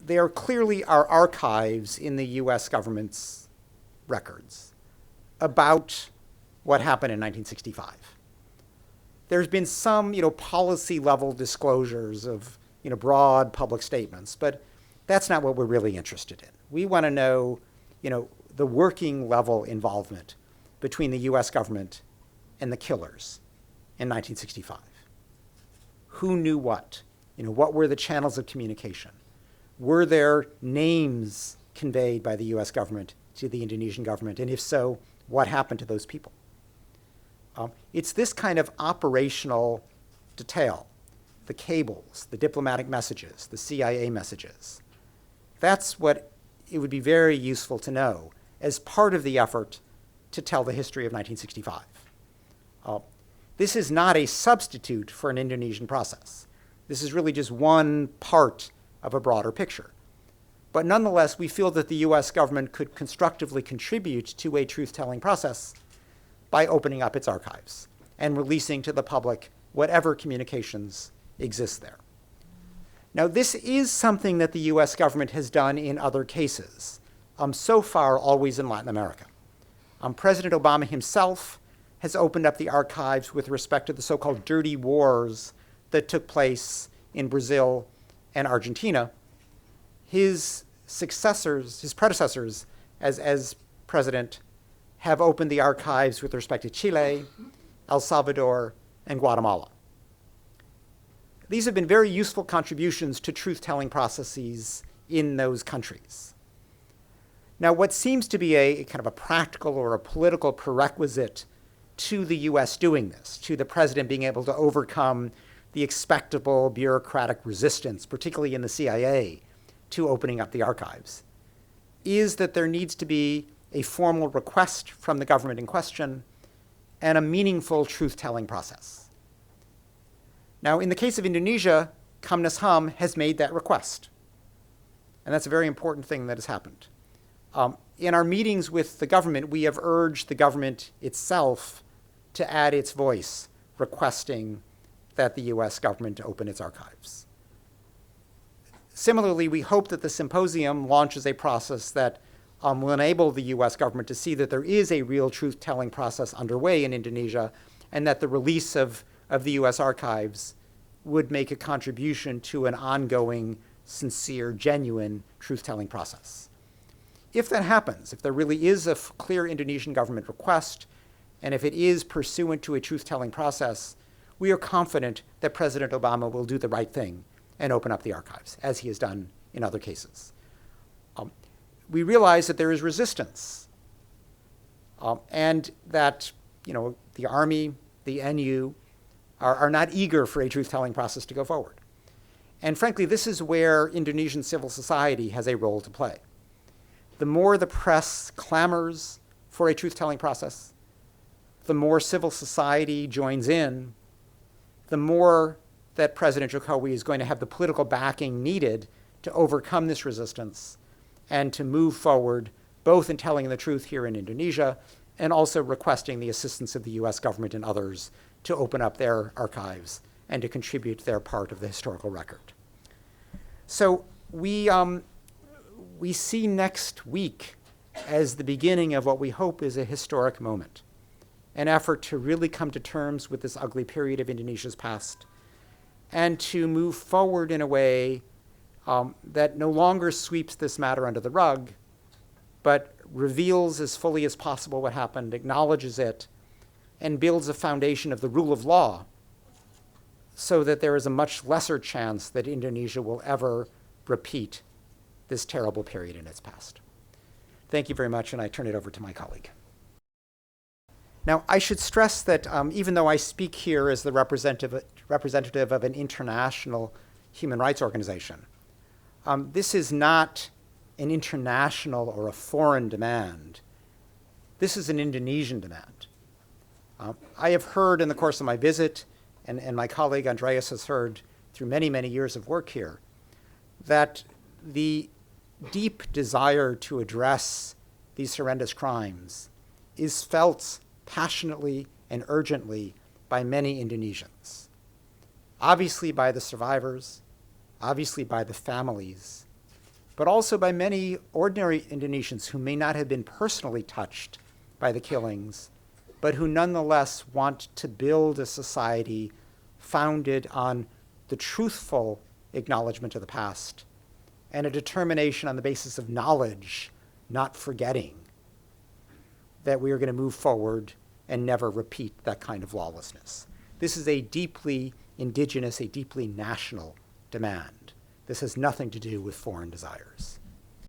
there clearly are archives in the US government's records about what happened in 1965. There's been some, policy level disclosures of, broad public statements, but that's not what we're really interested in. We want to know, the working level involvement between the US government and the killers in 1965. Who knew what? What were the channels of communication? Were there names conveyed by the US government to the Indonesian government? And if so, what happened to those people? It's this kind of operational detail, the cables, the diplomatic messages, the CIA messages. That's what it would be very useful to know as part of the effort to tell the history of 1965. This is not a substitute for an Indonesian process. This is really just one part of a broader picture. But nonetheless, we feel that the US government could constructively contribute to a truth-telling process by opening up its archives and releasing to the public whatever communications exist there. Now, this is something that the US government has done in other cases, so far always in Latin America. President Obama himself has opened up the archives with respect to the so-called dirty wars that took place in Brazil and Argentina. His predecessors as president, have opened the archives with respect to Chile, El Salvador, and Guatemala. These have been very useful contributions to truth-telling processes in those countries. Now, what seems to be a kind of a practical or a political prerequisite to the US doing this, to the president being able to overcome the expectable bureaucratic resistance, particularly in the CIA, to opening up the archives, is that there needs to be a formal request from the government in question and a meaningful truth-telling process. Now, in the case of Indonesia, Komnas HAM has made that request. And that's a very important thing that has happened. In our meetings with the government, we have urged the government itself to add its voice, requesting that the US government open its archives. Similarly, we hope that the symposium launches a process that will enable the US government to see that there is a real truth-telling process underway in Indonesia, and that the release of the US archives would make a contribution to an ongoing, sincere, genuine truth-telling process. If that happens, if there really is a clear Indonesian government request, and if it is pursuant to a truth-telling process, we are confident that President Obama will do the right thing and open up the archives, as he has done in other cases. We realize that there is resistance, and that the Army, the NU, are not eager for a truth-telling process to go forward. And frankly, this is where Indonesian civil society has a role to play. The more the press clamors for a truth-telling process, the more civil society joins in, the more that President Jokowi is going to have the political backing needed to overcome this resistance and to move forward, both in telling the truth here in Indonesia and also requesting the assistance of the US government and others to open up their archives and to contribute their part of the historical record. So we see next week as the beginning of what we hope is a historic moment, an effort to really come to terms with this ugly period of Indonesia's past and to move forward in a way that no longer sweeps this matter under the rug, but reveals as fully as possible what happened, acknowledges it, and builds a foundation of the rule of law so that there is a much lesser chance that Indonesia will ever repeat this terrible period in its past. Thank you very much, and I turn it over to my colleague. Now, I should stress that even though I speak here as the representative of an international human rights organization, this is not an international or a foreign demand. This is an Indonesian demand. I have heard in the course of my visit, and my colleague Andreas has heard through many, many years of work here, that the deep desire to address these horrendous crimes is felt passionately and urgently by many Indonesians. Obviously by the survivors, obviously by the families, but also by many ordinary Indonesians who may not have been personally touched by the killings, but who nonetheless want to build a society founded on the truthful acknowledgement of the past and a determination on the basis of knowledge, not forgetting, that we are going to move forward and never repeat that kind of lawlessness. This is a deeply indigenous, a deeply national demand. This has nothing to do with foreign desires.